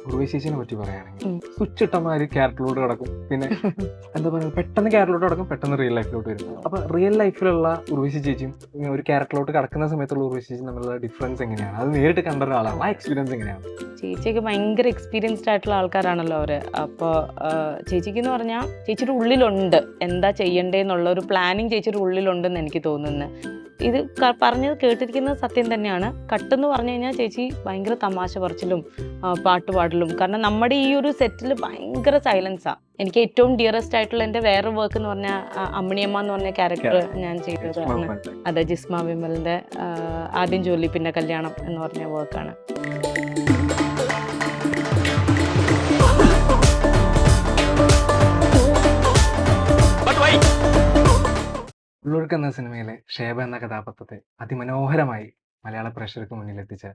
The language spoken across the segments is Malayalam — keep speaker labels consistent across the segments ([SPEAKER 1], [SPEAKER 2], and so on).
[SPEAKER 1] ഉർവശി ചേച്ചിനെ പറ്റി പറയുകയാണെങ്കിൽ
[SPEAKER 2] ഉം.
[SPEAKER 1] സ്വിച്ച് ഇട്ടമാതിരി ക്യാരക്ടറിലോട്ട് കിടക്കും. പിന്നെ എന്താ പറയുക, പെട്ടെന്ന് ക്യാരക്ടറിലോട്ട് കിടക്കും, പെട്ടെന്ന് റിയൽ ലൈഫിലോട്ട് വരും. അപ്പൊ റിയൽ ലൈഫിലുള്ള ഉർവശി ചേച്ചിയും ഇങ്ങനെ ഒരു ക്യാരക്ടറിലോട്ട് കിടക്കുന്ന സമയത്തുള്ള ഉർവശി ചേച്ചിയും തമ്മിലുള്ള ഡിഫറൻസ് എങ്ങനെയാണ്? അത് നേരിട്ട് കണ്ട ഒരാളാണ്, ആ എക്സ്പീരിയൻസ് എങ്ങനെയാണ്?
[SPEAKER 2] ചേച്ചിയൊക്കെ ഭയങ്കര എക്സ്പീരിയൻസ്ഡ് ആയിട്ടുള്ള ആൾക്കാരാണല്ലോ അവര്. അപ്പോൾ ചേച്ചിക്ക് എന്ന് പറഞ്ഞാൽ ചേച്ചിയുടെ ഉള്ളിലുണ്ട് എന്താ ചെയ്യണ്ടേന്നുള്ള ഒരു പ്ലാനിങ് ചേച്ചിയുടെ ഉള്ളിലുണ്ടെന്ന് എനിക്ക് തോന്നുന്നത്. ഇത് പറഞ്ഞത് കേട്ടിരിക്കുന്നത് സത്യം തന്നെയാണ്. കട്ടെന്ന് പറഞ്ഞു കഴിഞ്ഞാൽ ചേച്ചി ഭയങ്കര തമാശ പറച്ചിലും പാട്ട് പാടലും. കാരണം നമ്മുടെ ഈ ഒരു സെറ്റിൽ ഭയങ്കര സൈലൻസാണ്. എനിക്ക് ഏറ്റവും ഡിയറസ്റ്റ് ആയിട്ടുള്ള എൻ്റെ വേറെ വർക്ക് എന്ന് പറഞ്ഞാൽ അമ്മിണിയമ്മ എന്ന് പറഞ്ഞ ക്യാരക്ടർ ഞാൻ ചെയ്തതാണ്. അതെ, ജിസ്മ വിമലിൻ്റെ ആദ്യം ജോലി പിന്നെ കല്യാണം എന്ന് പറഞ്ഞ വർക്കാണ്.
[SPEAKER 1] ഉള്ളൊഴുക്ക് എന്ന സിനിമയിലെ ഷേബ എന്ന കഥാപാത്രത്തെ അതിമനോഹരമായി മലയാള പ്രേക്ഷകർക്ക് മുന്നിൽ എത്തിച്ച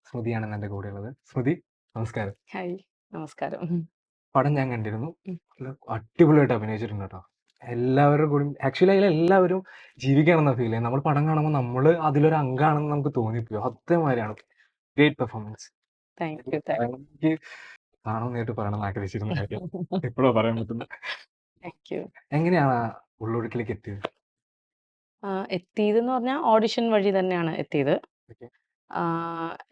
[SPEAKER 1] സ്മൃതിയാണ് എൻ്റെ കൂടെയുള്ളത്. സ്മൃതി, നമസ്കാരം.
[SPEAKER 2] ഹായ്, നമസ്കാരം.
[SPEAKER 1] പടം ഞാൻ കണ്ടിരുന്നു. അടിപൊളിയായിട്ട് അഭിനയിച്ചിട്ടുണ്ട് കേട്ടോ. എല്ലാവരുടെ കൂടി ആക്ച്വലി അതിലെല്ലാവരും ജീവിക്കുകയാണെന്ന ഫീൽ ചെയ്യും. നമ്മൾ പടം കാണുമ്പോൾ നമ്മൾ അതിലൊരു അംഗമാണെന്ന് നമുക്ക് തോന്നിപ്പോയോ? അതേമാതിരിയാണ്. Great performance.
[SPEAKER 2] Thank you.
[SPEAKER 1] എനിക്ക് കാണുമെന്ന് നേരിട്ട് പറയണമെന്ന് ആഗ്രഹിച്ചിരുന്ന കാര്യം എപ്പോഴോ പറയാൻ പറ്റുന്നത്.
[SPEAKER 2] Thank you.
[SPEAKER 1] എങ്ങനെയാണ് ആ ഉള്ളൊഴുക്കിലേക്ക് എത്തിയത്?
[SPEAKER 2] എത്തിയതെന്ന് പറഞ്ഞാൽ ഓഡിഷൻ വഴി തന്നെയാണ് എത്തിയത്.
[SPEAKER 1] Okay.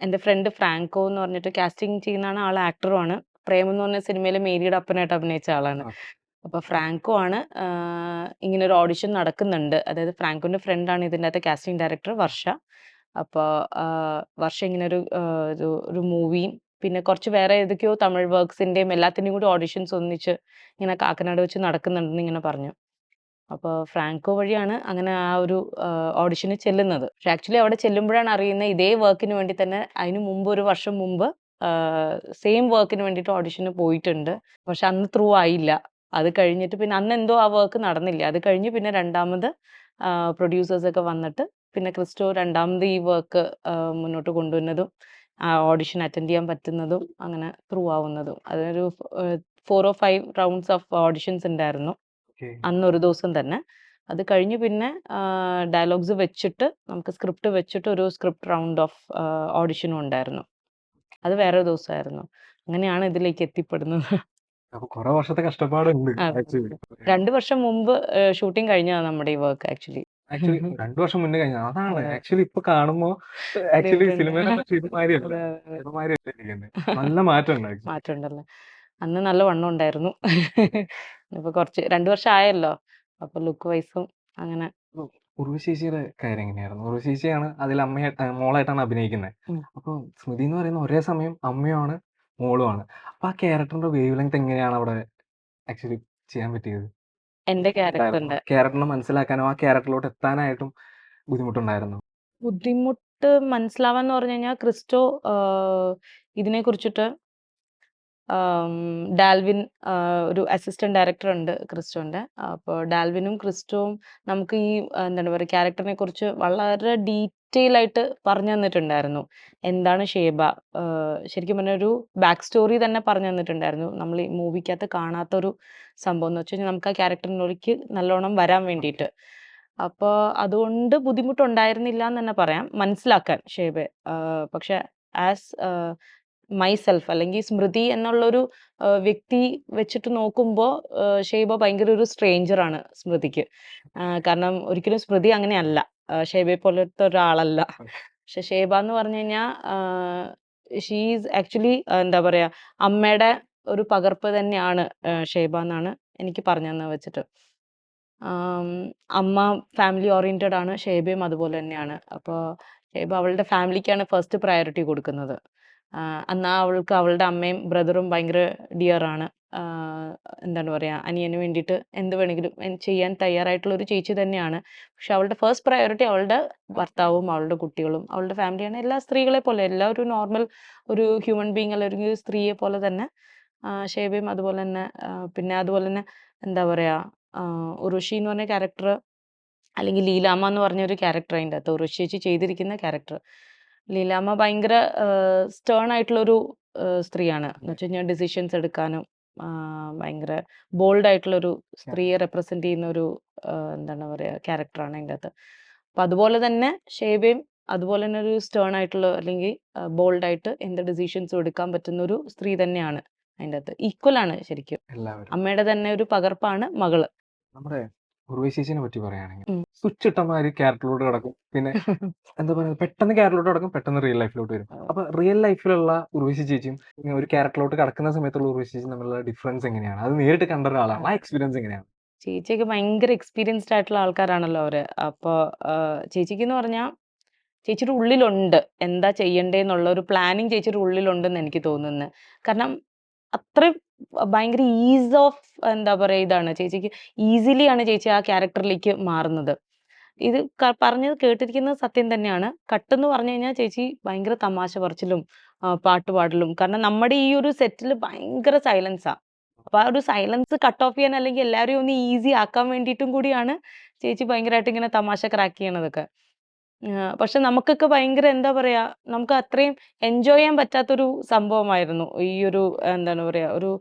[SPEAKER 2] എൻ്റെ ഫ്രണ്ട് ഫ്രാങ്കോ എന്ന് പറഞ്ഞിട്ട് കാസ്റ്റിംഗ് ചെയ്യുന്നതാണ്. ആൾ ആക്ടറുമാണ്. പ്രേം എന്ന് പറഞ്ഞ സിനിമയിൽ മേരിയുടെ അപ്പനായിട്ട് അഭിനയിച്ച ആളാണ്.
[SPEAKER 1] Okay.
[SPEAKER 2] അപ്പോൾ ഫ്രാങ്കോ ആണ് ഇങ്ങനെ ഒരു ഓഡിഷൻ നടക്കുന്നുണ്ട്. അതായത് ഫ്രാങ്കോൻ്റെ ഫ്രണ്ടാണ് ഇതിൻ്റെ അകത്ത് കാസ്റ്റിംഗ് ഡയറക്ടർ വർഷ. അപ്പോൾ വർഷ ഇങ്ങനെ ഒരു മൂവിയും പിന്നെ കുറച്ച് വേറെ ഏതൊക്കെയോ തമിഴ് വർക്ക്സിൻ്റെയും എല്ലാത്തിൻ്റെയും കൂടി ഓഡിഷൻസ് ഒന്നിച്ച് ഇങ്ങനെ കാക്കനാട് വെച്ച് നടക്കുന്നുണ്ടെന്ന് ഇങ്ങനെ പറഞ്ഞു. അപ്പോൾ ഫ്രാങ്കോ വഴിയാണ് അങ്ങനെ ആ ഒരു ഓഡിഷന് ചെല്ലുന്നത്. പക്ഷെ ആക്ച്വലി അവിടെ ചെല്ലുമ്പോഴാണ് അറിയുന്നത് ഇതേ വർക്കിന് വേണ്ടി തന്നെ അതിന് മുമ്പ് ഒരു വർഷം മുമ്പ് സെയിം വർക്കിന് വേണ്ടിയിട്ട് ഓഡിഷന് പോയിട്ടുണ്ട്. പക്ഷെ അന്ന് ത്രൂ ആയില്ല. അത് കഴിഞ്ഞിട്ട് പിന്നെ അന്ന് എന്തോ ആ വർക്ക് നടന്നില്ല. അത് കഴിഞ്ഞ് പിന്നെ രണ്ടാമത് പ്രൊഡ്യൂസേഴ്സൊക്കെ വന്നിട്ട് പിന്നെ ക്രിസ്റ്റോ രണ്ടാമത് ഈ വർക്ക് മുന്നോട്ട് കൊണ്ടുവന്നതും ഓഡിഷൻ അറ്റൻഡ് ചെയ്യാൻ പറ്റുന്നതും അങ്ങനെ ത്രൂ ആവുന്നതും. അതൊരു 4 or 5 റൗണ്ട്സ് ഓഫ് ഓഡിഷൻസ് ഉണ്ടായിരുന്നു
[SPEAKER 1] Okay.
[SPEAKER 2] അന്നൊരു ദിവസം തന്നെ. അത് കഴിഞ്ഞ് പിന്നെ ഡയലോഗ്സ് വെച്ചിട്ട് നമുക്ക് സ്ക്രിപ്റ്റ് വെച്ചിട്ട് ഒരു സ്ക്രിപ്റ്റ് റൗണ്ട് ഓഫ് ഓഡിഷനും ഉണ്ടായിരുന്നു. അത് വേറൊരു ദിവസമായിരുന്നു. അങ്ങനെയാണ് ഇതിലേക്ക് എത്തിപ്പെടുന്നത്.
[SPEAKER 1] അപ്പൊ കുറെ വർഷത്തെ കഷ്ടപ്പാടുണ്ട്
[SPEAKER 2] അതെ.
[SPEAKER 1] ആക്ച്വലി.
[SPEAKER 2] 2 വർഷം മുമ്പ് ഷൂട്ടിംഗ് കഴിഞ്ഞതാണ് നമ്മുടെ ഈ വർക്ക് ആക്ച്വലി.
[SPEAKER 1] ആക്ച്വലി 2 വർഷം മുന്നേ കഴിഞ്ഞതാണ്. അതാണ്
[SPEAKER 2] അതെ.
[SPEAKER 1] ആക്ച്വലി ഇപ്പൊ കാണുമ്പോ ആക്ച്വലി
[SPEAKER 2] Different.
[SPEAKER 1] സിനിമയിലെ ഇതുമാതിരിയല്ല.
[SPEAKER 2] അതെ, അതെ.
[SPEAKER 1] ഇതുമാതിരിയല്ല ഇരിക്കുന്നത്. നല്ല മാറ്റമുണ്ട് ആക്ച്വലി.
[SPEAKER 2] മാറ്റമുണ്ടല്ലേ. അന്ന് നല്ല വണ്ണം ഉണ്ടായിരുന്നു. ഇപ്പൊ കുറച്ച് 2 വർഷം ആയല്ലോ. അപ്പൊ ലുക്ക് വൈസും അങ്ങനെ.
[SPEAKER 1] ഉർവശി ചേച്ചിയുടെ കാര്യം എങ്ങനെയായിരുന്നു? ഉർവശി ചേച്ചിയാണ് അതിൽ മോളായിട്ടാണ് അഭിനയിക്കുന്നത്.
[SPEAKER 2] ഉം.
[SPEAKER 1] അപ്പൊ സ്മൃതി എന്ന് പറയുന്ന ഒരേ സമയം അമ്മയുമാണ് മോളുമാണ്. അപ്പൊ ആ ക്യാരക്ടറിന്റെ വേവ് ലെങ്ത് എങ്ങനെയാണ് അവിടെ ആക്ച്വലി ചെയ്യാൻ പറ്റിയത്?
[SPEAKER 2] എന്റെ ക്യാരക്ടറിന്റെ
[SPEAKER 1] ക്യാരക്ടറിനെ മനസ്സിലാക്കാനോ ആ ക്യാരക്ടറിലോട്ട് എത്താനായിട്ടും ബുദ്ധിമുട്ടുണ്ടായിരുന്നു?
[SPEAKER 2] ബുദ്ധിമുട്ട് മനസ്സിലാവാന്ന് പറഞ്ഞു കഴിഞ്ഞാൽ ക്രിസ്റ്റോ ഇതിനെ കുറിച്ചിട്ട് ഡാൽവിൻ ഒരു അസിസ്റ്റന്റ് ഡയറക്ടർ ഉണ്ട് ക്രിസ്റ്റോന്റെ. അപ്പോൾ ഡാൽവിനും ക്രിസ്റ്റോവും നമുക്ക് ഈ എന്താണ് പറയുക ക്യാരക്ടറിനെ കുറിച്ച് വളരെ ഡീറ്റെയിൽ ആയിട്ട് പറഞ്ഞു തന്നിട്ടുണ്ടായിരുന്നു. എന്താണ് ഷേബ, ശരിക്കും പറഞ്ഞ ഒരു ബാക്ക് സ്റ്റോറി തന്നെ പറഞ്ഞു തന്നിട്ടുണ്ടായിരുന്നു. നമ്മൾ ഈ മൂവിക്കകത്ത് കാണാത്തൊരു സംഭവം എന്ന് വെച്ച് കഴിഞ്ഞാൽ നമുക്ക് ആ ക്യാരക്ടറിനോടേക്ക് നല്ലോണം വരാൻ വേണ്ടിയിട്ട്. അപ്പോൾ അതുകൊണ്ട് ബുദ്ധിമുട്ടുണ്ടായിരുന്നില്ല എന്ന് തന്നെ പറയാം മനസ്സിലാക്കാൻ ഷേബയെ. പക്ഷെ ആസ് മൈസെൽഫ് അല്ലെങ്കിൽ സ്മൃതി എന്നുള്ളൊരു വ്യക്തി വെച്ചിട്ട് നോക്കുമ്പോൾ ഷേബ ഭയങ്കര ഒരു സ്ട്രേഞ്ചറാണ് സ്മൃതിക്ക്. കാരണം ഒരിക്കലും സ്മൃതി അങ്ങനെയല്ല. ഷേബയെ പോലത്തെ ഒരാളല്ല. പക്ഷെ ഷേബ എന്ന് പറഞ്ഞു കഴിഞ്ഞാൽ ഷീ ഈസ് ആക്ച്വലി എന്താ പറയാ അമ്മയുടെ ഒരു പകർപ്പ് തന്നെയാണ് ഷേബ എന്നാണ് എനിക്ക് പറഞ്ഞു തന്നെ വെച്ചിട്ട്. അമ്മ ഫാമിലി ഓറിയന്റഡ് ആണ്. ഷേബയും അതുപോലെ തന്നെയാണ്. അപ്പോൾ ഷേബ അവളുടെ ഫാമിലിക്കാണ് ഫസ്റ്റ് പ്രയോറിറ്റി കൊടുക്കുന്നത്. എന്നാൽ അവൾക്ക് അവളുടെ അമ്മയും ബ്രദറും ഭയങ്കര ഡിയർ ആണ്. എന്താണ് പറയുക അനിയന് വേണ്ടിയിട്ട് എന്ത് വേണമെങ്കിലും ചെയ്യാൻ തയ്യാറായിട്ടുള്ള ഒരു ചേച്ചി തന്നെയാണ്. പക്ഷെ അവളുടെ ഫസ്റ്റ് പ്രയോറിറ്റി അവളുടെ ഭർത്താവും അവളുടെ കുട്ടികളും അവളുടെ ഫാമിലിയാണ്. എല്ലാ സ്ത്രീകളെ പോലെ എല്ലാ ഒരു നോർമൽ ഒരു ഹ്യൂമൻ ബീങ് അല്ലെങ്കിൽ ഒരു സ്ത്രീയെ പോലെ തന്നെ ഷേബയും അതുപോലെ തന്നെ. പിന്നെ അതുപോലെ തന്നെ എന്താ പറയുക ഉർവശി എന്ന് പറഞ്ഞ ക്യാരക്ടർ അല്ലെങ്കിൽ ലീലാമ്മ എന്ന് പറഞ്ഞൊരു ക്യാരക്ടർ അതിൻ്റെ അകത്ത് ഉർവശി ചേച്ചി ചെയ്തിരിക്കുന്ന ക്യാരക്ടർ. ലീലാമ്മ ഭയങ്കര സ്റ്റേൺ ആയിട്ടുള്ളൊരു സ്ത്രീയാണ്. എന്ന് വെച്ച് കഴിഞ്ഞാൽ ഡിസിഷൻസ് എടുക്കാനും ഭയങ്കര ബോൾഡ് ആയിട്ടുള്ളൊരു സ്ത്രീയെ റെപ്രസെന്റ് ചെയ്യുന്ന ഒരു എന്താണ് പറയുക ക്യാരക്ടറാണ് അതിൻ്റെ അകത്ത്. അപ്പം അതുപോലെ തന്നെ ഷേബയും അതുപോലെ തന്നെ ഒരു സ്റ്റേൺ ആയിട്ടുള്ള അല്ലെങ്കിൽ ബോൾഡ് ആയിട്ട് എന്ത് ഡിസിഷൻസും എടുക്കാൻ പറ്റുന്ന ഒരു സ്ത്രീ തന്നെയാണ് അതിൻ്റെ അകത്ത്. ഈക്വൽ ആണ് ശരിക്കും.
[SPEAKER 1] എല്ലാവരും
[SPEAKER 2] അമ്മയുടെ തന്നെ ഒരു പകർപ്പാണ് മകള്.
[SPEAKER 1] നമ്മുടെ ഉർവശി ചേച്ചിനെ പറ്റി പറയുകയാണെങ്കിൽ
[SPEAKER 2] ഉം.
[SPEAKER 1] സ്വിച്ച് ഇട്ടമാതിരി ക്യാരക്ടറിലോട്ട് കിടക്കും. പിന്നെ എന്താ പറയുക, പെട്ടെന്ന് ക്യാരക്ടറിലോട്ട് കിടക്കും, പെട്ടെന്ന് റിയൽ ലൈഫിലോട്ട് വരും. അപ്പൊ റിയൽ ലൈഫിലുള്ള ഉർവശി ചേച്ചിയും ഇങ്ങനെ ഒരു ക്യാരക്ടറിലോട്ട് കിടക്കുന്ന സമയത്തുള്ള ഉർവശി ചേച്ചിയും തമ്മിലുള്ള ഡിഫറൻസ് എങ്ങനെയാണ്? അത് നേരിട്ട് കണ്ട ഒരാളാണ്, ആ എക്സ്പീരിയൻസ് എങ്ങനെയാണ്?
[SPEAKER 2] ചേച്ചിയൊക്കെ ഭയങ്കര എക്സ്പീരിയൻസ്ഡ് ആയിട്ടുള്ള ആൾക്കാരാണല്ലോ അവര്. അപ്പോൾ ചേച്ചിക്ക് എന്ന് പറഞ്ഞാൽ ചേച്ചിയുടെ ഉള്ളിലുണ്ട് എന്താ ചെയ്യണ്ടേന്നുള്ള ഒരു പ്ലാനിങ് ചേച്ചിയുടെ ഉള്ളിലുണ്ടെന്ന് എനിക്ക് തോന്നുന്നത്. കാരണം അത്രയും ഭയങ്കര ഈസ് ഓഫ് എന്താ പറയുക ഇതാണ് ചേച്ചിക്ക്. ഈസിലി ആണ് ചേച്ചി ആ ക്യാരക്ടറിലേക്ക് മാറുന്നത്. ഇത് പറഞ്ഞത് കേട്ടിരിക്കുന്നത് സത്യം തന്നെയാണ്. കട്ടെന്ന് പറഞ്ഞു കഴിഞ്ഞാൽ ചേച്ചി ഭയങ്കര തമാശ പറച്ചിലും പാട്ട് പാടലും. കാരണം നമ്മുടെ ഈ ഒരു സെറ്റിൽ ഭയങ്കര സൈലൻസാ. അപ്പൊ ആ ഒരു സൈലൻസ് കട്ട് ഓഫ് ചെയ്യാൻ അല്ലെങ്കിൽ എല്ലാവരെയും ഒന്ന് ഈസി ആക്കാൻ വേണ്ടിയിട്ടും കൂടിയാണ് ചേച്ചി ഭയങ്കരമായിട്ട് ഇങ്ങനെ തമാശ ക്രാക്ക് ചെയ്യണതൊക്കെ. പക്ഷെ നമുക്കൊക്കെ ഭയങ്കര എന്താ പറയാ, നമുക്ക് അത്രയും എൻജോയ് ചെയ്യാൻ പറ്റാത്തൊരു സംഭവമായിരുന്നു. ഈ ഒരു എന്താണ് പറയാ, ഒരു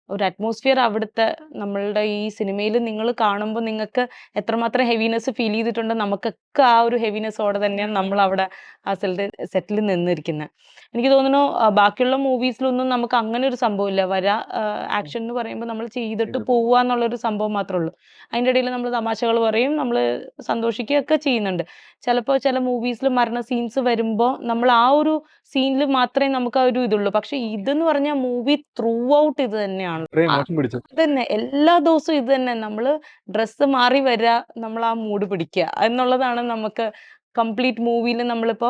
[SPEAKER 2] ഒരു അറ്റ്മോസ്ഫിയർ അവിടുത്തെ നമ്മളുടെ ഈ സിനിമയിൽ നിങ്ങൾ കാണുമ്പോൾ നിങ്ങൾക്ക് എത്രമാത്രം ഹെവിനെസ് ഫീൽ ചെയ്തിട്ടുണ്ടോ നമുക്കൊക്കെ ആ ഒരു ഹെവിനെസ്സോടെ തന്നെയാണ് നമ്മളവിടെ ആ സെറ്റിൽ നിന്നിരിക്കുന്നത്. എനിക്ക് തോന്നുന്നു ബാക്കിയുള്ള മൂവീസിലൊന്നും നമുക്ക് അങ്ങനെ ഒരു സംഭവമില്ല. ആക്ഷൻ എന്ന് പറയുമ്പോൾ നമ്മൾ ചെയ്തിട്ട് പോവുക എന്നുള്ളൊരു സംഭവം മാത്രമേ ഉള്ളൂ. അതിൻ്റെ ഇടയിൽ നമ്മൾ തമാശകൾ പറയും, നമ്മൾ സന്തോഷിക്കുകയൊക്കെ ചെയ്യുന്നുണ്ട്. ചിലപ്പോൾ ചില മൂവീസിൽ മരണ സീൻസ് വരുമ്പോൾ നമ്മൾ ആ ഒരു സീനിൽ മാത്രമേ നമുക്ക് ആ ഒരു ഇതുള്ളൂ. പക്ഷെ ഇതെന്ന് പറഞ്ഞാൽ മൂവി ത്രൂ ഔട്ട് ഇത് തന്നെയാണ്.
[SPEAKER 1] ഇത്രയും മോശം പിടിച്ചു.
[SPEAKER 2] ഇതന്നെ എല്ലാ ദിവസവും ഇത് തന്നെ. നമ്മള് ഡ്രസ്സ് മാറി വരിക, നമ്മൾ ആ മൂഡ് പിടിക്കുക എന്നുള്ളതാണ് നമുക്ക് കംപ്ലീറ്റ് മൂവിയിൽ. നമ്മളിപ്പോ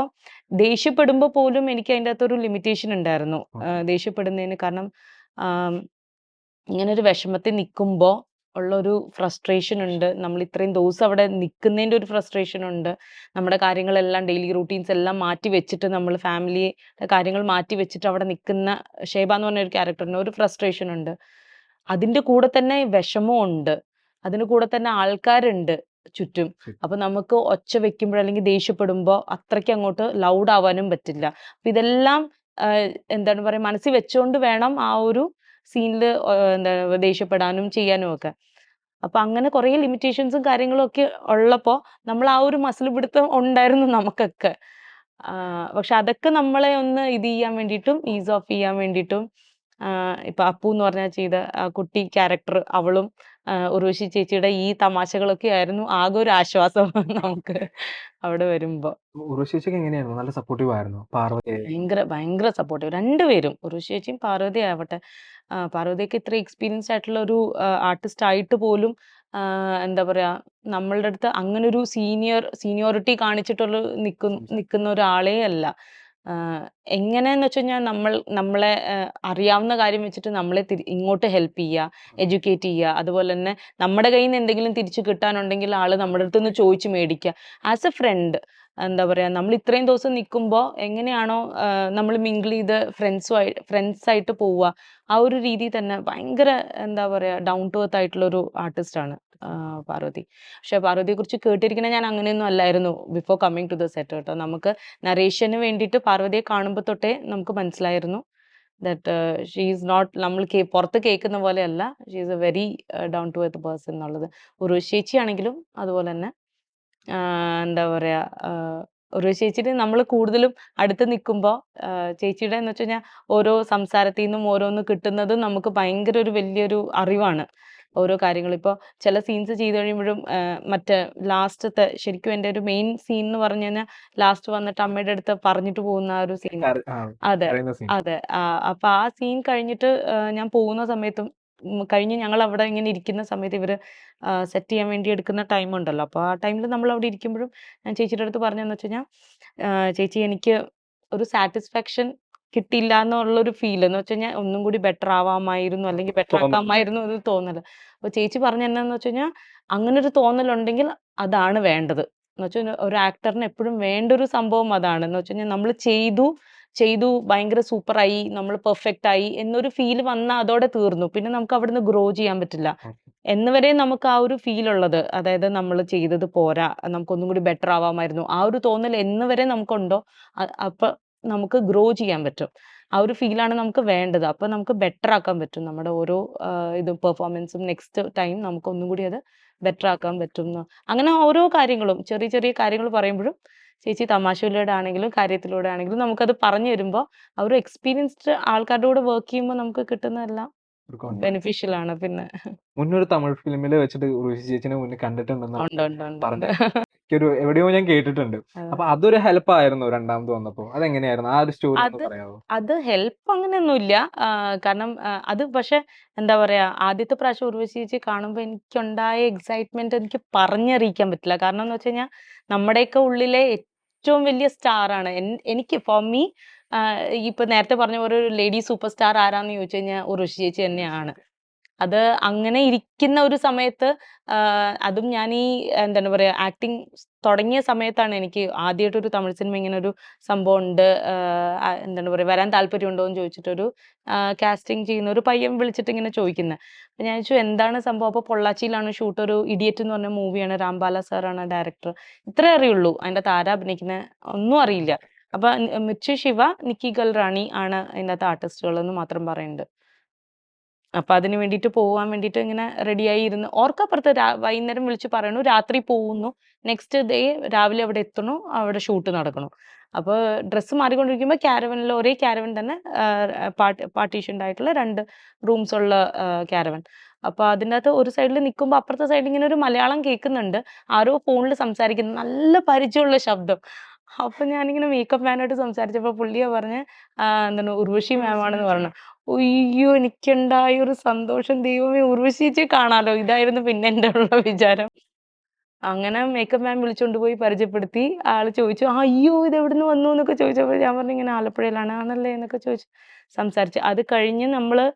[SPEAKER 2] ദേഷ്യപ്പെടുമ്പോൾ പോലും എനിക്ക് അതിൻ്റെ അകത്തൊരു ലിമിറ്റേഷൻ ഉണ്ടായിരുന്നു ദേഷ്യപ്പെടുന്നതിന്. കാരണം ഇങ്ങനെ ഒരു വിഷമത്തിൽ നിൽക്കുമ്പോൾ ഉള്ളൊരു ഫ്രസ്ട്രേഷൻ ഉണ്ട്. നമ്മൾ ഇത്രയും ദിവസം അവിടെ നിൽക്കുന്നതിൻ്റെ ഒരു ഫ്രസ്ട്രേഷൻ ഉണ്ട്. നമ്മുടെ കാര്യങ്ങളെല്ലാം ഡെയിലി റൂട്ടീൻസ് എല്ലാം മാറ്റി വെച്ചിട്ട് നമ്മൾ ഫാമിലിയുടെ കാര്യങ്ങൾ മാറ്റി വെച്ചിട്ട് അവിടെ നിൽക്കുന്ന ഷേബ എന്ന് പറഞ്ഞ ഒരു ക്യാരക്ടറിന് ഒരു ഫ്രസ്ട്രേഷൻ ഉണ്ട്. അതിൻ്റെ കൂടെ തന്നെ വിഷമവും ഉണ്ട്. അതിന് കൂടെ തന്നെ ആൾക്കാരുണ്ട് ചുറ്റും. അപ്പൊ നമുക്ക് ഒച്ച വെക്കുമ്പോൾ അല്ലെങ്കിൽ ദേഷ്യപ്പെടുമ്പോൾ അത്രയ്ക്ക് അങ്ങോട്ട് ലൗഡ് ആവാനും പറ്റില്ല. അപ്പൊ ഇതെല്ലാം എന്താണ് പറയുക, മനസ്സിൽ വെച്ചുകൊണ്ട് വേണം ആ ഒരു സീനിൽ എന്താണ് ദേഷ്യപ്പെടാനും ചെയ്യാനും ഒക്കെ. അപ്പൊ അങ്ങനെ കുറേ ലിമിറ്റേഷൻസും കാര്യങ്ങളും ഒക്കെ ഉള്ളപ്പോ നമ്മൾ ആ ഒരു മസിൽ പിടുത്തം ഉണ്ടായിരുന്നു നമുക്കൊക്കെ. പക്ഷെ അതൊക്കെ നമ്മളെ ഒന്ന് ഇത് ചെയ്യാൻ വേണ്ടിയിട്ടും ഈസ് ഓഫ് ചെയ്യാൻ വേണ്ടിയിട്ടും ഇപ്പൊ അപ്പു എന്ന് പറഞ്ഞാൽ ചെയ്ത ആ കുട്ടി ക്യാരക്ടർ, അവളും ഉർവശി ചേച്ചിയുടെ ഈ തമാശകളൊക്കെ ആയിരുന്നു ആകെ ഒരു ആശ്വാസം നമുക്ക് അവിടെ വരുമ്പോ.
[SPEAKER 1] ഉർവശി ചേച്ചിക്ക് എങ്ങനെയായിരുന്നു? നല്ല സപ്പോർട്ടീവ് ആയിരുന്നു പാർവതി?
[SPEAKER 2] ഭയങ്കര ഭയങ്കര സപ്പോർട്ടീവ് രണ്ടുപേരും. ഉർവശി ചേച്ചിയും പാർവതി ആവട്ടെ. പാർവതിയൊക്കെ ഇത്ര എക്സ്പീരിയൻസ്ഡ് ആയിട്ടുള്ള ഒരു ആർട്ടിസ്റ്റ് ആയിട്ട് പോലും എന്താ പറയാ, നമ്മളുടെ അടുത്ത് അങ്ങനെ ഒരു സീനിയോറിറ്റി കാണിച്ചിട്ടുള്ള നിൽക്കുന്ന ഒരാളേ അല്ല. എങ്ങനെയെന്ന് വെച്ച് കഴിഞ്ഞാൽ നമ്മളെ അറിയാവുന്ന കാര്യം വെച്ചിട്ട് നമ്മളെ ഇങ്ങോട്ട് ഹെൽപ്പ് ചെയ്യുക, എഡ്യൂക്കേറ്റ് ചെയ്യുക. അതുപോലെ തന്നെ നമ്മുടെ കയ്യിൽ നിന്ന് എന്തെങ്കിലും തിരിച്ചു കിട്ടാനുണ്ടെങ്കിൽ ആള് നമ്മുടെ അടുത്ത് നിന്ന് ചോദിച്ച് മേടിക്കുക. ആസ് എ ഫ്രണ്ട് എന്താ പറയാ, നമ്മൾ ഇത്രയും ദിവസം നിൽക്കുമ്പോൾ എങ്ങനെയാണോ നമ്മൾ മിങ്കിൾ ചെയ്ത് ഫ്രണ്ട്സ് ആയിട്ട് പോവുക, ആ ഒരു രീതി തന്നെ ഭയങ്കര എന്താ പറയാ ഡൗൺ ടു എർത്ത് ആയിട്ടുള്ള ഒരു ആർട്ടിസ്റ്റ് ആണ് പാർവതി. പക്ഷെ പാർവതിയെ കുറിച്ച് കേട്ടിരിക്കുന്ന ഞാൻ അങ്ങനെയൊന്നും അല്ലായിരുന്നു before coming to the set കേട്ടോ. നമുക്ക് നരേഷന് വേണ്ടിയിട്ട് പാർവതിയെ കാണുമ്പോൾ തൊട്ടേ നമുക്ക് മനസ്സിലായിരുന്നു ദാറ്റ് ഷീ ഈസ് നോട്ട് നമ്മൾ പുറത്ത് കേൾക്കുന്ന പോലെയല്ല, she is a very down to earth person എന്നുള്ളത്. ഉർവശി ചേച്ചി ആണെങ്കിലും അതുപോലെ തന്നെ എന്താ പറയാ, ഉർവശി ചേച്ചിയുടെ നമ്മൾ കൂടുതലും അടുത്ത് നിൽക്കുമ്പോൾ ചേച്ചിയുടെ എന്ന് വെച്ച് കഴിഞ്ഞാൽ ഓരോ സംസാരത്തിൽ നിന്നും ഓരോന്ന് കിട്ടുന്നതും നമുക്ക് ഭയങ്കര ഒരു വലിയൊരു അറിവാണ്. ഓരോ കാര്യങ്ങൾ ഇപ്പോൾ ചില സീൻസ് ചെയ്ത് കഴിയുമ്പോഴും മറ്റേ ലാസ്റ്റത്തെ ശരിക്കും എൻ്റെ ഒരു മെയിൻ സീൻ എന്ന് പറഞ്ഞു കഴിഞ്ഞാൽ ലാസ്റ്റ് വന്നിട്ട് അമ്മയുടെ അടുത്ത് പറഞ്ഞിട്ട് പോകുന്ന ആ ഒരു സീൻ. അതെ അതെ. അപ്പൊ ആ സീൻ കഴിഞ്ഞിട്ട് ഞാൻ പോകുന്ന സമയത്തും കഴിഞ്ഞ് ഞങ്ങൾ അവിടെ ഇങ്ങനെ ഇരിക്കുന്ന സമയത്ത് ഇവര് സെറ്റ് ചെയ്യാൻ വേണ്ടി എടുക്കുന്ന ടൈം ഉണ്ടല്ലോ. അപ്പോൾ ആ ടൈമിൽ നമ്മൾ അവിടെ ഇരിക്കുമ്പോഴും ഞാൻ ചേച്ചിയുടെ അടുത്ത് പറഞ്ഞതെന്ന് വെച്ച് കഴിഞ്ഞാൽ, ചേച്ചി എനിക്ക് ഒരു സാറ്റിസ്ഫാക്ഷൻ കിട്ടിയില്ല എന്നുള്ളൊരു ഫീൽ എന്ന് വെച്ച് കഴിഞ്ഞാൽ ഒന്നും കൂടി ബെറ്റർ ആവാമായിരുന്നു അല്ലെങ്കിൽ ബെറ്റർ ആക്കാമായിരുന്നു ഒരു തോന്നൽ. അപ്പോൾ ചേച്ചി പറഞ്ഞ എന്നാന്ന് വെച്ച് കഴിഞ്ഞാൽ, അങ്ങനെ ഒരു തോന്നലുണ്ടെങ്കിൽ അതാണ് വേണ്ടത് എന്ന് വെച്ചാൽ ഒരു ആക്ടറിന് എപ്പോഴും വേണ്ട ഒരു സംഭവം അതാണ്. എന്ന് വെച്ച് കഴിഞ്ഞാൽ നമ്മൾ ചെയ്തു ഭയങ്കര സൂപ്പറായി, നമ്മൾ പെർഫെക്റ്റ് ആയി എന്നൊരു ഫീൽ വന്നാൽ അതോടെ തീർന്നു. പിന്നെ നമുക്ക് അവിടുന്ന് ഗ്രോ ചെയ്യാൻ പറ്റില്ല എന്ന് വരെ നമുക്ക് ആ ഒരു ഫീൽ ഉള്ളത്. അതായത് നമ്മൾ ചെയ്തത് പോരാ, നമുക്കൊന്നും കൂടി ബെറ്റർ ആവാമായിരുന്നു, ആ ഒരു തോന്നൽ എന്ന് വരെ നമുക്കുണ്ടോ അപ്പൊ നമുക്ക് ഗ്രോ ചെയ്യാൻ പറ്റും. ആ ഒരു ഫീലാണ് നമുക്ക് വേണ്ടത്. അപ്പൊ നമുക്ക് ബെറ്റർ ആക്കാൻ പറ്റും നമ്മുടെ ഓരോ ഇത് പെർഫോമൻസും. നെക്സ്റ്റ് ടൈം നമുക്ക് ഒന്നും കൂടി അത് ബെറ്റർ ആക്കാൻ പറ്റും. അങ്ങനെ ഓരോ കാര്യങ്ങളും ചെറിയ ചെറിയ കാര്യങ്ങൾ പറയുമ്പോഴും ചേച്ചി തമാശയിലൂടെ ആണെങ്കിലും കാര്യത്തിലൂടെ ആണെങ്കിലും നമുക്കത് പറഞ്ഞു തരുമ്പോൾ ആ ഒരു എക്സ്പീരിയൻസ്ഡ് ആൾക്കാരുടെ കൂടെ വർക്ക് ചെയ്യുമ്പോൾ നമുക്ക് കിട്ടുന്നതെല്ലാം
[SPEAKER 1] ഒരു കോൺഫിഡൻസ്.
[SPEAKER 2] ബെനിഫിഷ്യൽ ആണ്. പിന്നെ
[SPEAKER 1] മുന്നൊരു തമിഴ് ഫിലിമിൽ വെച്ചിട്ട് ഉർവശി ചേച്ചിനെ മുന്നേ കണ്ടിട്ടുണ്ടെന്ന്
[SPEAKER 2] ഉണ്ട് ഉണ്ട് ഉണ്ട് ഉണ്ട്.
[SPEAKER 1] പറഞ്ഞു. എനിക്കൊരു എവിടെയോ ഞാൻ കേട്ടിട്ടുണ്ട്. അപ്പൊ അതൊരു ഹെൽപ്പ് ആയിരുന്നു രണ്ടാമത് വന്നപ്പോ. അതെങ്ങനെയായിരുന്നു? ആ ഒരു സ്റ്റോറി ഒന്ന്
[SPEAKER 2] അത്
[SPEAKER 1] പറയാമോ?
[SPEAKER 2] അത് ഹെൽപ്പ് അങ്ങനെയൊന്നുമില്ല. കാരണം അത് പക്ഷെ എന്താ പറയാ, ആദ്യത്തെ പ്രാവശ്യം ഉർവശി ചേച്ചി കാണുമ്പോൾ എനിക്കുണ്ടായ എക്സൈറ്റ്മെന്റ് എനിക്ക് പറഞ്ഞറിയിക്കാൻ പറ്റില്ല. കാരണം എന്ന് വെച്ച് കഴിഞ്ഞാൽ നമ്മുടെയൊക്കെ ഉള്ളിലെ ഏറ്റവും വലിയ സ്റ്റാറാണ്. എനിക്ക് ഫോർ മീ ഇപ്പൊ നേരത്തെ പറഞ്ഞ പോലെ ഒരു ലേഡി സൂപ്പർ സ്റ്റാർ ആരാന്ന് ചോദിച്ചു കഴിഞ്ഞാൽ ഉർവശി ചേച്ചി തന്നെയാണ്. അത് അങ്ങനെ ഇരിക്കുന്ന ഒരു സമയത്ത് അതും ഞാൻ ഈ എന്താണ് പറയാ ആക്ടിങ് തുടങ്ങിയ സമയത്താണ് എനിക്ക് ആദ്യമായിട്ടൊരു തമിഴ് സിനിമ ഇങ്ങനെ ഒരു സംഭവം ഉണ്ട്, എന്താണ് പറയാ വരാൻ താല്പര്യമുണ്ടോ എന്ന് ചോദിച്ചിട്ടൊരു കാസ്റ്റിംഗ് ചെയ്യുന്ന ഒരു പയ്യൻ വിളിച്ചിട്ട് ഇങ്ങനെ ചോദിക്കുന്നത്. അപ്പൊ ഞാൻ ചോദിച്ചു എന്താണ് സംഭവം. അപ്പൊ പൊള്ളാച്ചിയിലാണ് ഷൂട്ട്, ഒരു ഇഡിയറ്റ് എന്ന് പറഞ്ഞ മൂവിയാണ്, രാംബാല സാറാണ് ഡയറക്ടർ. ഇത്രേ അറിയുള്ളൂ, അതിന്റെ താര അഭിനയിക്കുന്ന ഒന്നും അറിയില്ല. അപ്പൊ മിർച്ചി ശിവ, നിക്കി ഗൽറാണി ആണ് അതിനകത്ത് ആർട്ടിസ്റ്റുകൾ എന്ന് മാത്രം പറയുന്നുണ്ട്. അപ്പൊ അതിന് വേണ്ടിയിട്ട് പോവാൻ വേണ്ടിയിട്ട് ഇങ്ങനെ റെഡിയായി ഇരുന്ന് ഓർക്കപ്പുറത്ത് വൈകുന്നേരം വിളിച്ച് പറയണു രാത്രി പോകുന്നു, നെക്സ്റ്റ് ഡേ രാവിലെ അവിടെ എത്തണു, അവിടെ ഷൂട്ട് നടക്കണു. അപ്പൊ ഡ്രസ്സ് മാറിക്കൊണ്ടിരിക്കുമ്പോൾ ക്യാരവനിൽ ഒരേ ക്യാരവൻ തന്നെ പാർട്ടീഷൻഡ് ആയിട്ടുള്ള 2 റൂംസ് ഉള്ള ക്യാരവൻ. അപ്പൊ അതിനകത്ത് ഒരു സൈഡിൽ നിൽക്കുമ്പോൾ അപ്പുറത്തെ സൈഡിൽ ഇങ്ങനെ ഒരു മലയാളം കേൾക്കുന്നുണ്ട്, ആരോ ഫോണിൽ സംസാരിക്കുന്നു, നല്ല പരിചയമുള്ള ശബ്ദം. അപ്പൊ ഞാനിങ്ങനെ മേക്കപ്പ് മാനായിട്ട് സംസാരിച്ചപ്പോ പുള്ളിയാ പറഞ്ഞ എന്താണ് ഉർവശി മാം ആണെന്ന് പറഞ്ഞു. ഉയ്യോ, എനിക്കുണ്ടായ ഒരു സന്തോഷം, ദൈവമേ ഉർവശി ചേച്ചിയെ കാണാലോ, ഇതായിരുന്നു പിന്നെ എൻ്റെ ഉള്ള വിചാരം. അങ്ങനെ മേക്കപ്പ് മാം വിളിച്ചോണ്ട് പോയി പരിചയപ്പെടുത്തി. ആള് ചോദിച്ചു അയ്യോ ഇത് എവിടുന്ന് വന്നു എന്നൊക്കെ ചോദിച്ചപ്പോൾ ഞാൻ പറഞ്ഞു ഇങ്ങനെ ആലപ്പുഴയിലാണ്. ആണല്ലേ എന്നൊക്കെ ചോദിച്ചു സംസാരിച്ച്. അത് കഴിഞ്ഞ് നമ്മള്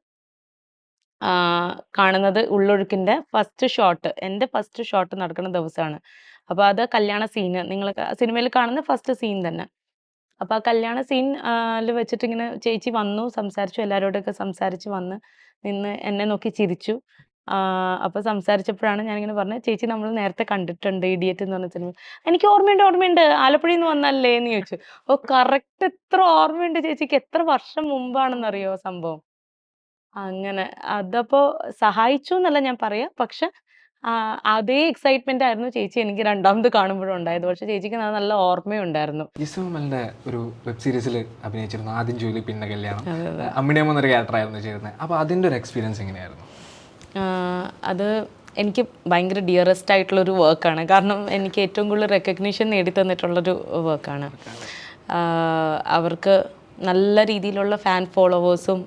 [SPEAKER 2] കാണുന്നത് ഉള്ളൊഴുക്കിന്റെ ഫസ്റ്റ് ഷോട്ട്, എൻ്റെ ഫസ്റ്റ് ഷോട്ട് നടക്കുന്ന ദിവസമാണ്. അപ്പൊ അത് കല്യാണ സീന്, നിങ്ങൾ സിനിമയിൽ കാണുന്ന ഫസ്റ്റ് സീൻ തന്നെ. അപ്പൊ ആ കല്യാണ സീൻ വെച്ചിട്ട് ഇങ്ങനെ ചേച്ചി വന്നു, സംസാരിച്ചു, എല്ലാവരോടൊക്കെ സംസാരിച്ച് വന്ന് നിന്ന് എന്നെ നോക്കി ചിരിച്ചു. അപ്പൊ സംസാരിച്ചപ്പോഴാണ് ഞാനിങ്ങനെ പറഞ്ഞത് ചേച്ചി നമ്മൾ നേരത്തെ കണ്ടിട്ടുണ്ട് ഇഡിയറ്റ് എന്ന് പറഞ്ഞ സിനിമ. എനിക്ക് ഓർമ്മയുണ്ട് ഓർമ്മയുണ്ട്, ആലപ്പുഴയിൽ നിന്ന് വന്നല്ലേ എന്ന് ചോദിച്ചു. ഓ കറക്റ്റ് എത്ര ഓർമ്മയുണ്ട് ചേച്ചിക്ക്, എത്ര വർഷം മുമ്പാണെന്നറിയോ സംഭവം. അങ്ങനെ അതപ്പോ സഹായിച്ചു എന്നല്ല ഞാൻ പറയാ, പക്ഷെ അതേ എക്സൈറ്റ്മെന്റ് ആയിരുന്നു ചേച്ചി എനിക്ക് രണ്ടാമത് കാണുമ്പോഴും ഉണ്ടായത്. പക്ഷെ ചേച്ചിക്ക് അത് നല്ല ഓർമ്മയുണ്ടായിരുന്നു.
[SPEAKER 1] ജിസുമലിന്റെ ഒരു വെബ് സീരീസിൽ അഭിനയിച്ചിരുന്നു, ആദ്യം ജോലി പിന്നെ കല്യാണം. അമ്മിണിയമ്മ എന്നൊരു ക്യാരക്ടറായിരുന്നു ചെയ്യുന്നത്. അപ്പോൾ അതിൻ്റെ ഒരു എക്സ്പീരിയൻസ് എങ്ങനെയായിരുന്നു?
[SPEAKER 2] അത് എനിക്ക് ഭയങ്കര ഡിയറസ്റ്റ് ആയിട്ടുള്ളൊരു വർക്കാണ്. കാരണം എനിക്ക് ഏറ്റവും കൂടുതൽ റെക്കഗ്നീഷൻ നേടിത്തന്നിട്ടുള്ളൊരു വർക്കാണ്. അവർക്ക് നല്ല രീതിയിലുള്ള ഫാൻ ഫോളോവേഴ്സും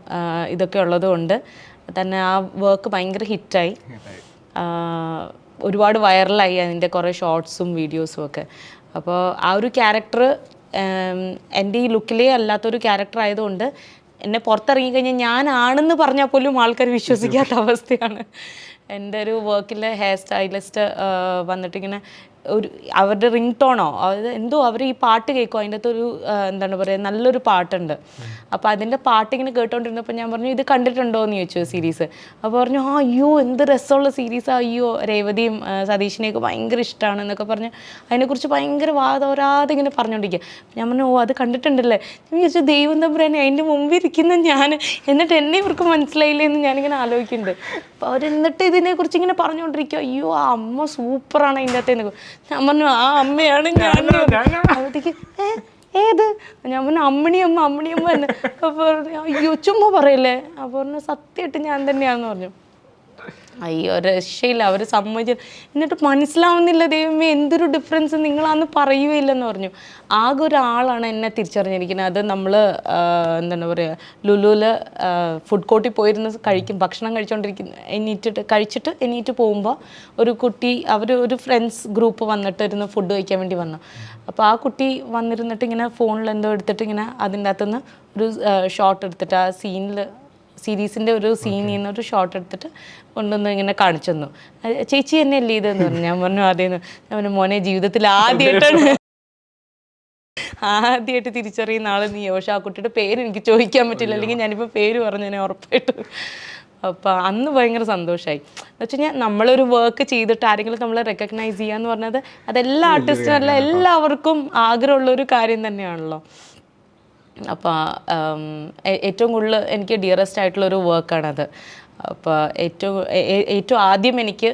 [SPEAKER 2] ഇതൊക്കെ ഉള്ളതുകൊണ്ട് തന്നെ ആ വർക്ക് ഭയങ്കര ഹിറ്റായി, ഒരുപാട് വൈറലായി അതിൻ്റെ കുറേ ഷോർട്സും വീഡിയോസും ഒക്കെ. അപ്പോൾ ആ ഒരു ക്യാരക്ടർ എൻ്റെ ഈ ലുക്കിലേ അല്ലാത്തൊരു ക്യാരക്ടർ ആയതുകൊണ്ട് എന്നെ പുറത്തിറങ്ങിക്കഴിഞ്ഞാൽ ഞാനാണെന്ന് പറഞ്ഞാൽ പോലും ആൾക്കാർ വിശ്വസിക്കാത്ത അവസ്ഥയാണ്. എൻ്റെ ഒരു വർക്കിലെ ഹെയർ സ്റ്റൈലിസ്റ്റ് വന്നിട്ടിങ്ങനെ ഒരു അവരുടെ റിംഗ് ടോണോ അത് എന്തോ അവർ ഈ പാട്ട് കേൾക്കും, അതിൻ്റെ അകത്തൊരു എന്താണ് പറയുക നല്ലൊരു പാട്ടുണ്ട്. അപ്പോൾ അതിൻ്റെ പാട്ടിങ്ങനെ കേട്ടോണ്ടിരുന്നപ്പോൾ ഞാൻ പറഞ്ഞു ഇത് കണ്ടിട്ടുണ്ടോ എന്ന് ചോദിച്ചു സീരീസ്. അപ്പോൾ പറഞ്ഞു അയ്യോ എന്ത് രസമുള്ള സീരീസാണ്, അയ്യോ രേവതിയും സതീഷിനെയൊക്കെ ഭയങ്കര ഇഷ്ടമാണ് എന്നൊക്കെ പറഞ്ഞ് അതിനെക്കുറിച്ച് ഭയങ്കര വാദോരാതെ ഇങ്ങനെ പറഞ്ഞുകൊണ്ടിരിക്കുക. ഞാൻ പറഞ്ഞു ഓ അത് കണ്ടിട്ടുണ്ടല്ലേ. ഞാൻ വിചാരിച്ചു ദൈവം തമ്പുരാനെ അതിൻ്റെ മുമ്പിൽ ഇരിക്കുന്ന ഞാൻ, എന്നിട്ട് എന്നെ ഇവർക്ക് മനസ്സിലായില്ലേ എന്ന് ഞാനിങ്ങനെ ആലോചിക്കുന്നുണ്ട്. അപ്പോൾ അവരെന്നിട്ട് ഇതിനെക്കുറിച്ച് ഇങ്ങനെ പറഞ്ഞുകൊണ്ടിരിക്കുക, അയ്യോ ആ അമ്മ സൂപ്പറാണ് അതിൻ്റെ അകത്തേന്ന്. ഞാൻ പറഞ്ഞു ആ അമ്മയാണ് ഞാൻ. അപ്പോഴത്തേക്ക് ഏത്? ഞാൻ പറഞ്ഞു അമ്മിണിയമ്മ തന്നെ. അപ്പോൾ പറഞ്ഞു അയ്യോ ചുമ്മാ പറയല്ലേ. അപ്പോൾ പറഞ്ഞു സത്യമായിട്ട് ഞാൻ തന്നെയാണെന്ന് പറഞ്ഞു. അയ്യോ രക്ഷയില്ല, അവർ സമ്മതിച്ചു. എന്നിട്ട് മനസ്സിലാവുന്നില്ല ദൈവമേ എന്തൊരു ഡിഫറൻസ്, നിങ്ങളാന്ന് പറയുകയില്ലെന്ന് പറഞ്ഞു. ആകെ ഒരാളാണ് എന്നെ തിരിച്ചറിഞ്ഞിരിക്കുന്നത്. അത് നമ്മൾ എന്താണ് പറയുക ലുലുവിൽ ഫുഡ് കോർട്ടിൽ പോയിരുന്ന് ഭക്ഷണം കഴിച്ചിട്ട് എണീറ്റ് പോകുമ്പോൾ ഒരു കുട്ടി ഒരു ഫ്രണ്ട്സ് ഗ്രൂപ്പ് വന്നിട്ടിരുന്ന് ഫുഡ് കഴിക്കാൻ വേണ്ടി വന്നു. അപ്പോൾ ആ കുട്ടി വന്നിരുന്നിട്ട് ഇങ്ങനെ ഫോണിൽ എന്തോ എടുത്തിട്ട് ഇങ്ങനെ അതിൻ്റെ അകത്തുനിന്ന് ഒരു ഷോട്ട് എടുത്തിട്ട് ആ സീരീസിൻ്റെ ഒരു സീനിൽ നിന്ന് ഒരു ഷോട്ട് എടുത്തിട്ട് കൊണ്ടുവന്ന് ഇങ്ങനെ കാണിച്ചു തന്നു. ചേച്ചി എന്നെ അല്ലേ ഇതെന്ന് പറഞ്ഞു. ഞാൻ പറഞ്ഞു അതേന്ന്. ഞാൻ പറഞ്ഞു മോനെ ജീവിതത്തിൽ ആദ്യമായിട്ട് തിരിച്ചറിയുന്ന ആൾ നീ. പക്ഷെ ആ കുട്ടിയുടെ പേര് എനിക്ക് ചോദിക്കാൻ പറ്റില്ല, അല്ലെങ്കിൽ ഞാനിപ്പോൾ പേര് പറഞ്ഞു ഞാൻ ഉറപ്പായിട്ട്. അപ്പം അന്ന് ഭയങ്കര സന്തോഷമായി. എന്ന് വെച്ച് കഴിഞ്ഞാൽ നമ്മളൊരു വർക്ക് ചെയ്തിട്ട് ആരെങ്കിലും നമ്മളെ റെക്കഗ്നൈസ് ചെയ്യുക എന്ന് പറഞ്ഞത് അതെല്ലാ ആർട്ടിസ്റ്റിനും അല്ല എല്ലാവർക്കും ആഗ്രഹമുള്ളൊരു കാര്യം തന്നെയാണല്ലോ. അപ്പോൾ ഏറ്റവും കൂടുതൽ എനിക്ക് ഡിയറസ്റ്റ് ആയിട്ടുള്ളൊരു വർക്കാണത്. അപ്പോൾ ഏറ്റവും ആദ്യം എനിക്ക്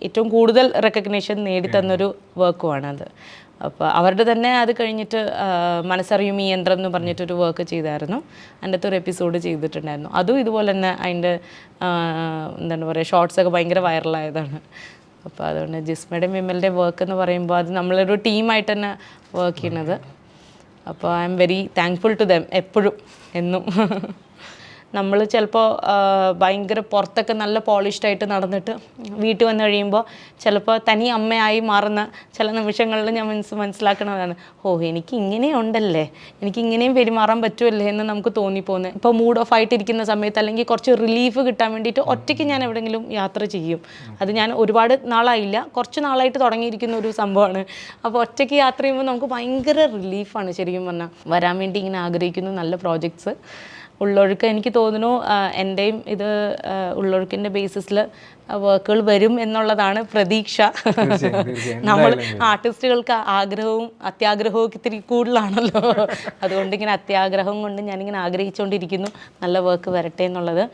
[SPEAKER 2] ഏറ്റവും കൂടുതൽ റെക്കഗ്നേഷൻ നേടിത്തന്നൊരു വർക്കുമാണത്. അപ്പോൾ അവരുടെ തന്നെ അത് കഴിഞ്ഞിട്ട് മനസ്സറിയും ഈ യന്ത്രം എന്ന് പറഞ്ഞിട്ടൊരു വർക്ക് ചെയ്തായിരുന്നു. അതിൻ്റെ അകത്തൊരു എപ്പിസോഡ് ചെയ്തിട്ടുണ്ടായിരുന്നു. അതും ഇതുപോലെ തന്നെ അതിൻ്റെ എന്താണ് പറയുക ഷോർട്സൊക്കെ ഭയങ്കര വൈറലായതാണ്. അപ്പോൾ അതുകൊണ്ട് ജിസ്മയുടെയും വിമലിൻ്റെയും വർക്ക് എന്ന് പറയുമ്പോൾ അത് നമ്മളൊരു ടീമായിട്ട് തന്നെ വർക്ക് ചെയ്യുന്നത്. അപ്പോൾ I am very thankful to them എപ്പോഴും എന്നും. നമ്മൾ ചിലപ്പോൾ ഭയങ്കര പുറത്തൊക്കെ നല്ല പോളിഷ്ഡായിട്ട് നടന്നിട്ട് വീട്ടിൽ വന്നു കഴിയുമ്പോൾ ചിലപ്പോൾ തനി അമ്മയായി മാറുന്ന ചില നിമിഷങ്ങളിൽ ഞാൻ മനസ്സിലാക്കണതാണ്, എനിക്ക് ഇങ്ങനെയുണ്ടല്ലേ, എനിക്ക് ഇങ്ങനെയും പെരുമാറാൻ പറ്റുമല്ലേ എന്ന് നമുക്ക് തോന്നിപ്പോകുന്നത്. ഇപ്പോൾ മൂഡ് ഓഫ് ആയിട്ടിരിക്കുന്ന സമയത്ത് അല്ലെങ്കിൽ കുറച്ച് റിലീഫ് കിട്ടാൻ വേണ്ടിയിട്ട് ഒറ്റയ്ക്ക് ഞാൻ എവിടെയെങ്കിലും യാത്ര ചെയ്യും. അത് ഞാൻ ഒരുപാട് നാളായില്ല, കുറച്ച് നാളായിട്ട് തുടങ്ങിയിരിക്കുന്ന ഒരു സംഭവമാണ്. അപ്പോൾ ഒറ്റയ്ക്ക് യാത്ര ചെയ്യുമ്പോൾ നമുക്ക് ഭയങ്കര റിലീഫാണ് ശരിക്കും പറഞ്ഞാൽ. വരാൻ വേണ്ടി ഇങ്ങനെ ആഗ്രഹിക്കുന്നു നല്ല പ്രോജക്ട്സ്. ഉള്ളൊഴുക്ക് എനിക്ക് തോന്നുന്നു എൻ്റെയും ഇത് ഉള്ളൊഴുക്കിൻ്റെ ബേസിസിൽ വർക്കുകൾ വരും എന്നുള്ളതാണ് പ്രതീക്ഷ. നമ്മൾ ആർട്ടിസ്റ്റുകൾക്ക് ആഗ്രഹവും അത്യാഗ്രഹവും ഇത്തിരി കൂടുതലാണല്ലോ. അതുകൊണ്ട് ഇങ്ങനെ അത്യാഗ്രഹം കൊണ്ട് ഞാനിങ്ങനെ ആഗ്രഹിച്ചുകൊണ്ടിരിക്കുന്നു നല്ല വർക്ക് വരട്ടെ എന്നുള്ളത്.